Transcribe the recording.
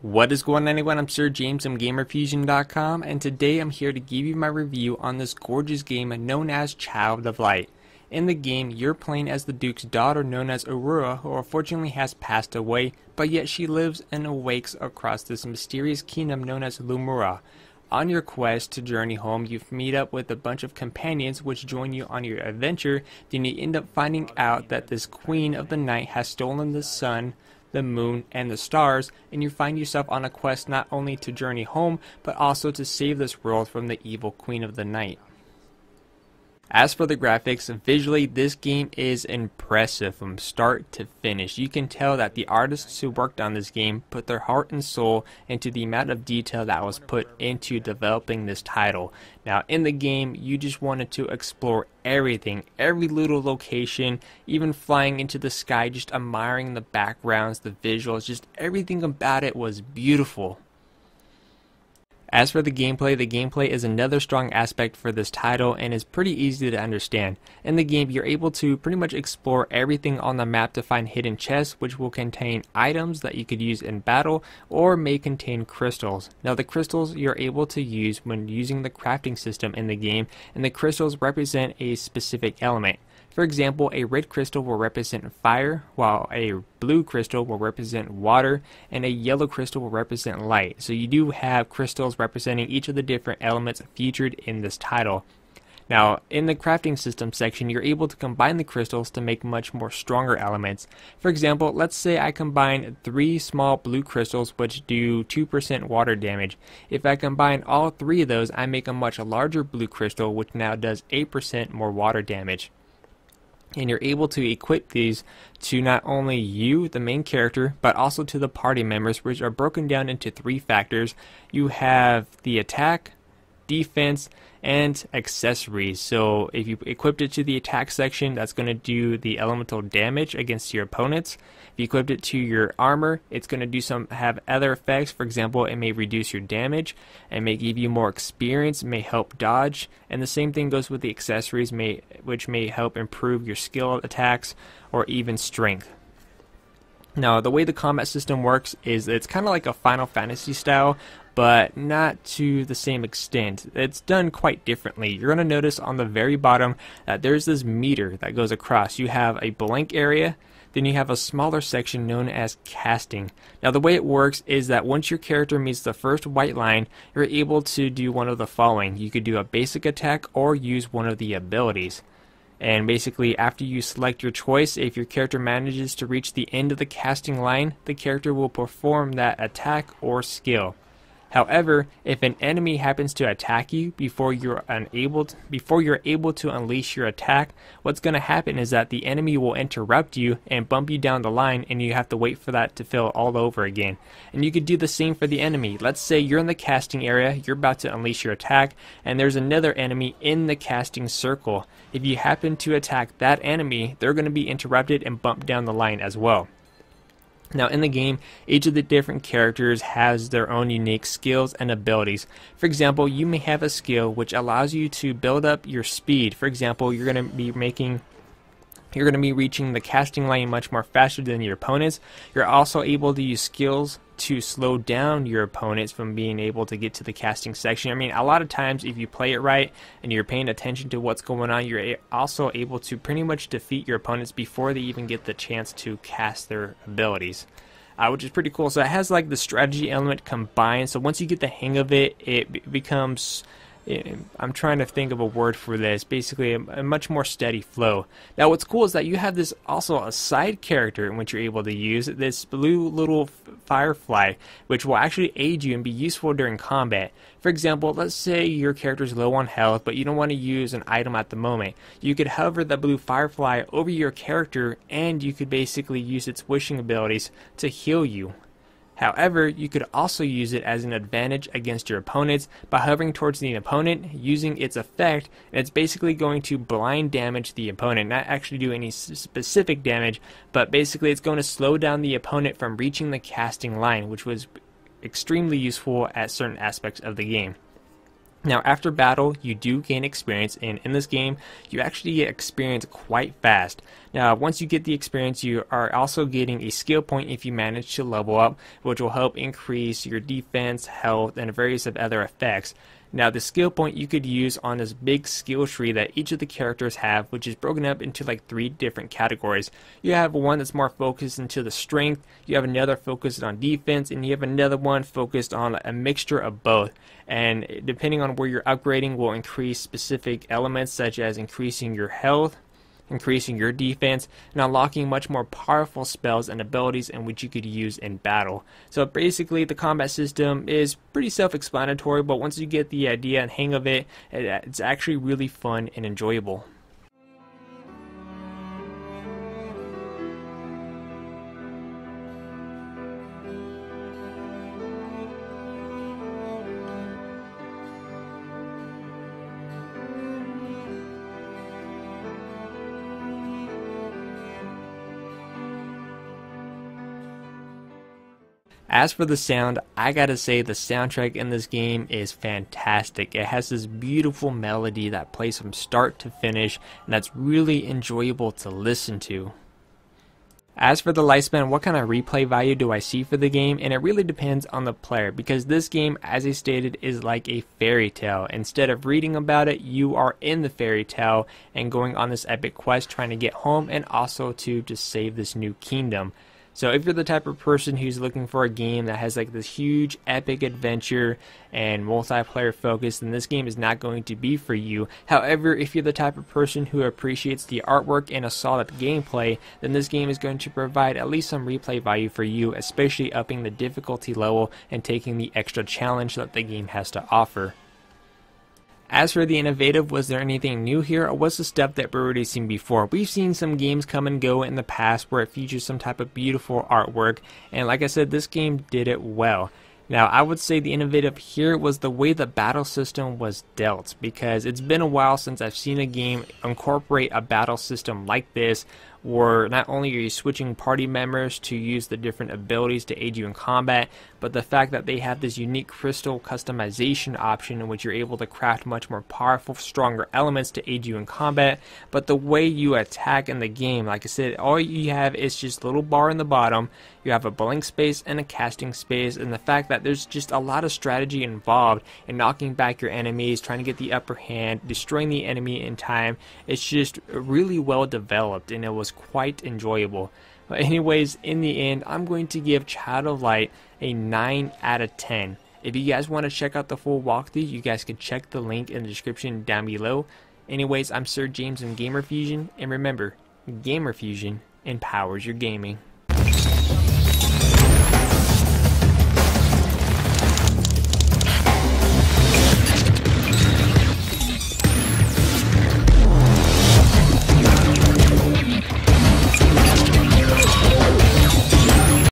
What is going on, everyone? I'm Sir James from Gamerfuzion.com, and today I'm here to give you my review on this gorgeous game known as Child of Light. In the game, you're playing as the Duke's daughter known as Aurora, who unfortunately has passed away, but yet she lives and awakes across this mysterious kingdom known as Lumura. On your quest to journey home, you meet up with a bunch of companions which join you on your adventure. Then you end up finding out that this Queen of the Night has stolen the sun, the moon, and the stars, and you find yourself on a quest not only to journey home, but also to save this world from the evil Queen of the Night. As for the graphics, visually this game is impressive from start to finish. You can tell that the artists who worked on this game put their heart and soul into the amount of detail that was put into developing this title. Now in the game, you just wanted to explore everything, every little location, even flying into the sky, just admiring the backgrounds, the visuals, just everything about it was beautiful. As for the gameplay is another strong aspect for this title and is pretty easy to understand. In the game, you're able to pretty much explore everything on the map to find hidden chests, which will contain items that you could use in battle or may contain crystals. Now the crystals you're able to use when using the crafting system in the game, and the crystals represent a specific element. For example, a red crystal will represent fire, while a blue crystal will represent water, and a yellow crystal will represent light. So you do have crystals representing each of the different elements featured in this title. Now, in the crafting system section, you're able to combine the crystals to make much more stronger elements. For example, let's say I combine 3 small blue crystals which do 2% water damage. If I combine all 3 of those, I make a much larger blue crystal which now does 8% more water damage. And you're able to equip these to not only you, the main character, but also to the party members, which are broken down into 3 factors. You have the attack, defense, and accessories. So if you equipped it to the attack section, that's going to do the elemental damage against your opponents. If you equipped it to your armor, it's going to do have other effects. For example, it may reduce your damage, and may give you more experience, may help dodge, and the same thing goes with the accessories, which may help improve your skill attacks or even strength. Now, the way the combat system works is it's kind of like a Final Fantasy style, but not to the same extent. It's done quite differently. You're going to notice on the very bottom that there's this meter that goes across. You have a blank area, then you have a smaller section known as casting. Now the way it works is that once your character meets the first white line, you're able to do one of the following. You could do a basic attack or use one of the abilities. And basically, after you select your choice, if your character manages to reach the end of the casting line, the character will perform that attack or skill. However, if an enemy happens to attack you before you're able to unleash your attack, what's going to happen is that the enemy will interrupt you and bump you down the line, and you have to wait for that to fill all over again. And you could do the same for the enemy. Let's say you're in the casting area, you're about to unleash your attack, and there's another enemy in the casting circle. If you happen to attack that enemy, they're going to be interrupted and bumped down the line as well. Now in the game, each of the different characters has their own unique skills and abilities. For example, you may have a skill which allows you to build up your speed. For example, you're going to be reaching the casting line much more faster than your opponents. You're also able to use skills to slow down your opponents from being able to get to the casting section. I mean, a lot of times if you play it right and you're paying attention to what's going on, you're also able to pretty much defeat your opponents before they even get the chance to cast their abilities. Which is pretty cool. So it has like the strategy element combined. So once you get the hang of it, it becomes, I'm trying to think of a word for this, basically a much more steady flow. Now what's cool is that you have this also a side character in which you're able to use, this blue little firefly, which will actually aid you and be useful during combat. For example, let's say your character's low on health, but you don't want to use an item at the moment. You could hover the blue firefly over your character, and you could basically use its wishing abilities to heal you. However, you could also use it as an advantage against your opponents by hovering towards the opponent, using its effect, and it's basically going to blind damage the opponent, not actually do any specific damage, but basically it's going to slow down the opponent from reaching the casting line, which was extremely useful at certain aspects of the game. Now after battle you do gain experience, and in this game you actually get experience quite fast. Now once you get the experience, you are also getting a skill point if you manage to level up, which will help increase your defense, health, and various of other effects. Now the skill point you could use on this big skill tree that each of the characters have, which is broken up into like 3 different categories. You have one that's more focused into the strength, you have another focused on defense, and you have another one focused on a mixture of both. And depending on where you're upgrading will increase specific elements such as increasing your health, increasing your defense, and unlocking much more powerful spells and abilities in which you could use in battle. So basically the combat system is pretty self-explanatory, but once you get the idea and hang of it, it's actually really fun and enjoyable. As for the sound, I gotta say the soundtrack in this game is fantastic. It has this beautiful melody that plays from start to finish, and that's really enjoyable to listen to. As for the lifespan, what kind of replay value do I see for the game? And it really depends on the player, because this game, as I stated, is like a fairy tale. Instead of reading about it, you are in the fairy tale and going on this epic quest trying to get home and also to just save this new kingdom. So if you're the type of person who's looking for a game that has like this huge epic adventure and multiplayer focus, then this game is not going to be for you. However, if you're the type of person who appreciates the artwork and a solid gameplay, then this game is going to provide at least some replay value for you, especially upping the difficulty level and taking the extra challenge that the game has to offer. As for the innovative, was there anything new here, or was the stuff that we've already seen before? We've seen some games come and go in the past where it features some type of beautiful artwork, and like I said, this game did it well. Now, I would say the innovative here was the way the battle system was dealt, because it's been a while since I've seen a game incorporate a battle system like this, where not only are you switching party members to use the different abilities to aid you in combat, but the fact that they have this unique crystal customization option in which you're able to craft much more powerful, stronger elements to aid you in combat. But the way you attack in the game, like I said, all you have is just a little bar in the bottom, you have a blank space and a casting space, and the fact that there's just a lot of strategy involved in knocking back your enemies, trying to get the upper hand, destroying the enemy in time. It's just really well developed, and it was quite enjoyable. But anyways, in the end, I'm going to give Child of Light a 9 out of 10. If you guys want to check out the full walkthrough, you guys can check the link in the description down below. Anyways, I'm Sir James from Gamerfuzion, and remember, Gamerfuzion empowers your gaming.